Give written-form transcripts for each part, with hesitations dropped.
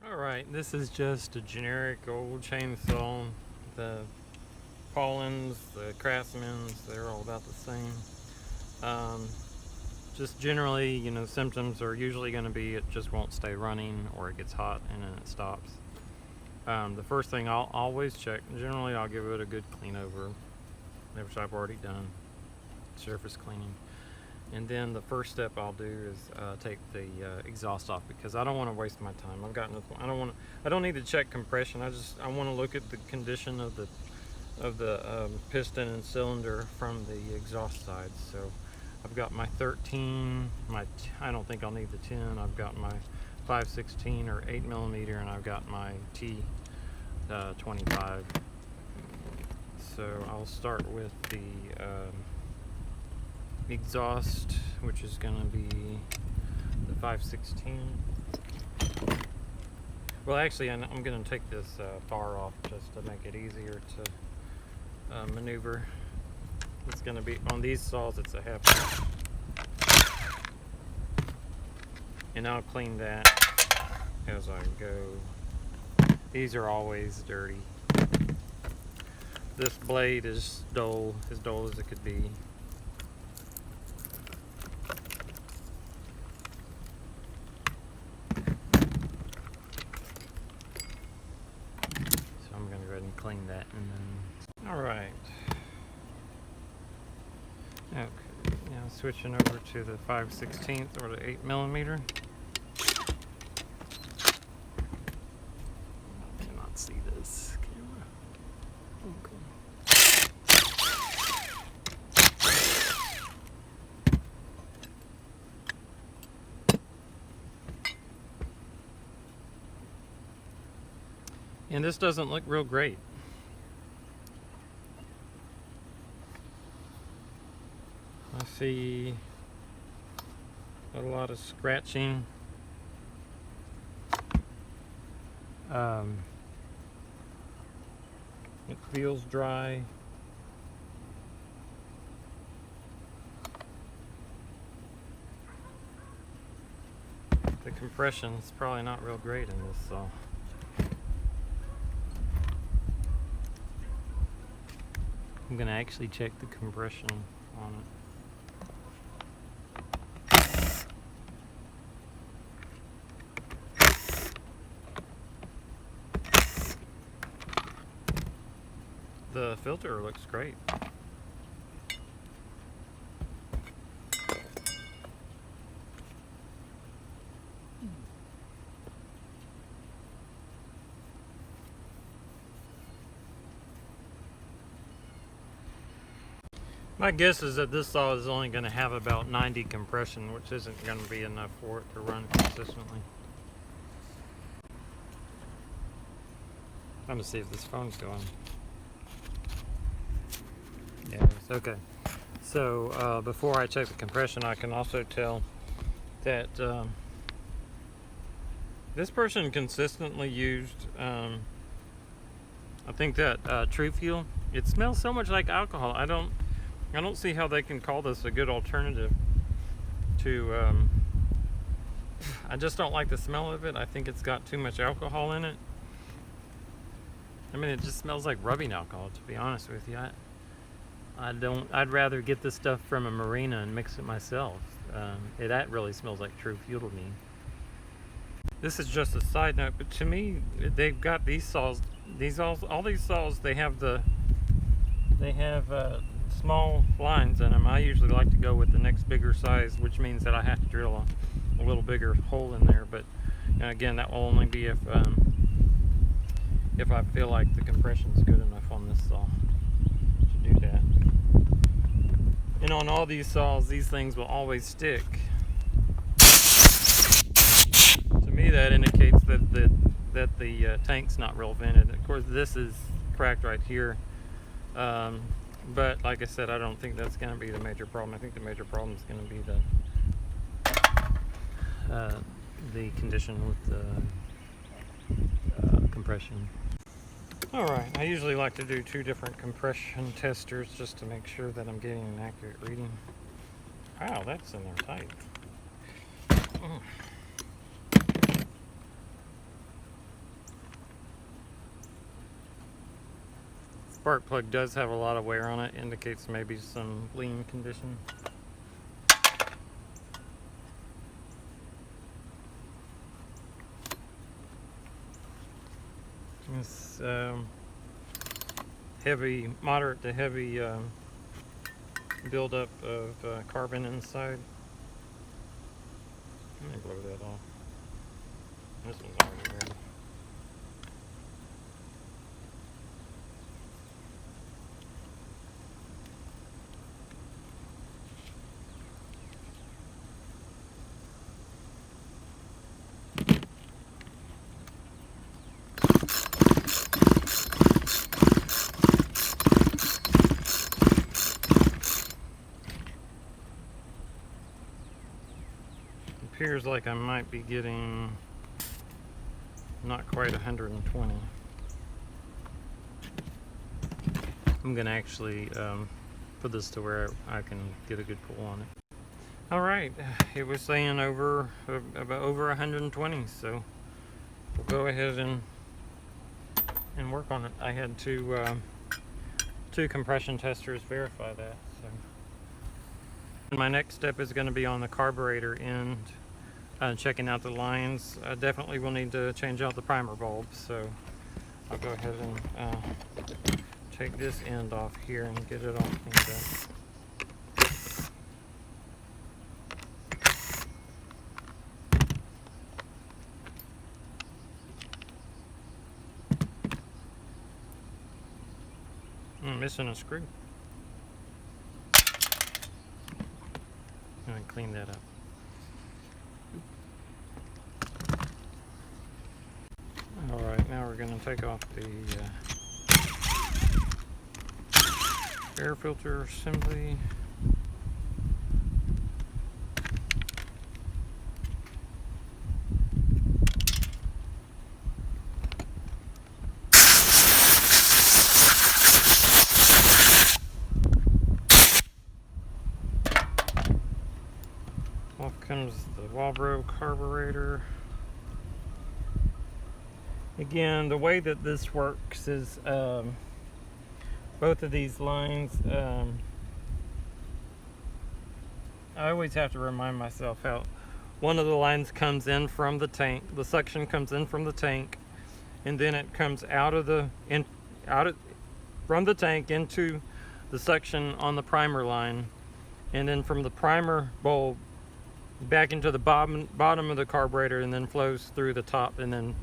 Alright, this is just a generic old chainsaw. The Paulins, the Craftsmans, they're all about the same. Just generally, symptoms are usually going to be it just won't stay running, or it gets hot and then it stops. The first thing I'll always check, generally I'll give it a good clean over, which I've already done, surface cleaning. And then the first step I'll do is take the exhaust off, because I don't want to waste my time. I've gotten to the point, I don't need to check compression. I want to look at the condition of the piston and cylinder from the exhaust side. So I've got my 13, I don't think I'll need the 10. I've got my 5/16 or 8mm, and I've got my T25. So I'll start with the exhaust, which is going to be the 5/16. Well, actually, I'm going to take this bar off just to make it easier to maneuver. It's going to be, on these saws, it's a half inch. And I'll clean that as I go. These are always dirty. This blade is dull as it could be. Clean that, and then all right. Okay, now switching over to the 5/16 or the 8mm. I cannot see this camera. And this doesn't look real great. I see a lot of scratching. It feels dry. The compression is probably not real great in this saw. I'm going to actually check the compression on it. The filter looks great. My guess is that this saw is only going to have about 90 compression, which isn't going to be enough for it to run consistently. I'm going to see if this phone's going. Yeah, it's okay. So before I check the compression, I can also tell that this person consistently used, I think that True Fuel. It smells so much like alcohol. I don't see how they can call this a good alternative to, I just don't like the smell of it. I think it's got too much alcohol in it. I mean, it just smells like rubbing alcohol, to be honest with you. I'd rather get this stuff from a marina and mix it myself. That really smells like True Fuel to me. This is just a side note, but to me, they've got these saws, all these saws, they have small lines in them. I usually like to go with the next bigger size, which means that I have to drill a little bigger hole in there. But again, that will only be if I feel like the compression is good enough on this saw to do that. And on all these saws, these things will always stick. To me, that indicates that the tank's not real vented. Of course, this is cracked right here. But like I said, I don't think that's going to be the major problem. I think the major problem is going to be the condition with the compression. Alright, I usually like to do 2 different compression testers just to make sure that I'm getting an accurate reading. Wow, that's in there tight. spark plug does have a lot of wear on it, indicates maybe some lean condition. It's heavy, moderate to heavy buildup of carbon inside. Let me blow that off. This one's already ready. Appears like I might be getting not quite 120. I'm gonna actually put this to where I can get a good pull on it. All right, it was saying about over 120, so we'll go ahead and work on it. I had two compression testers verify that. So my next step is going to be on the carburetor end. Checking out the lines. I definitely will need to change out the primer bulbs, so I'll go ahead and take this end off here and get it all cleaned up. I'm missing a screw. And clean that up. Alright, now we're going to take off the air filter assembly. Off comes the Walbro carburetor. Again, the way that this works is both of these lines, I always have to remind myself how one of the lines comes in from the tank, the suction comes in from the tank, and then it comes from the tank into the suction on the primer line, and then from the primer bulb back into the bottom of the carburetor, and then flows through the top, and then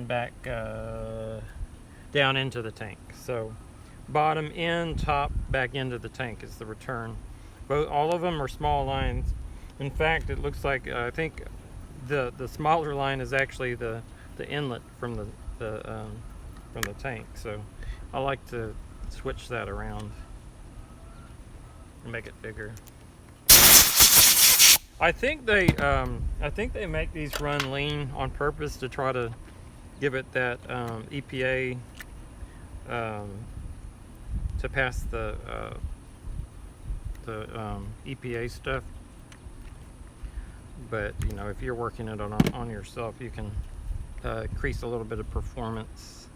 back down into the tank. So bottom in, top, back into the tank is the return. All of them are small lines. In fact, it looks like I think the smaller line is actually the inlet from the tank. So I like to switch that around and make it bigger. I think they make these run lean on purpose to try to give it that EPA to pass the EPA stuff. But you know, if you're working it on yourself, you can increase a little bit of performance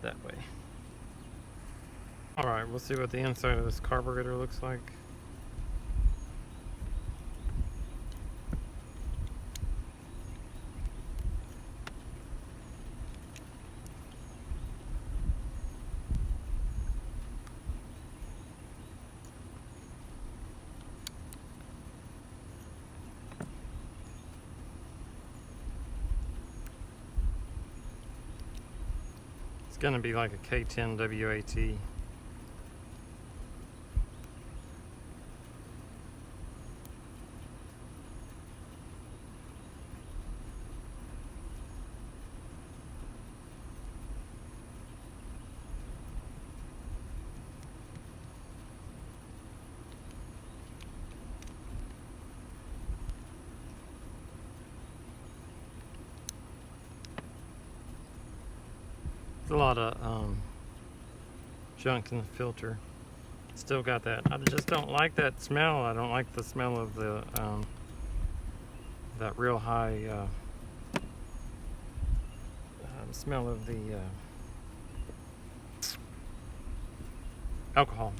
that way. All right, we'll see what the inside of this carburetor looks like. It's going to be like a K10 WAT. There's a lot of junk in the filter. Still got that. I just don't like that smell. I don't like the smell of the that real high smell of the Alcohol.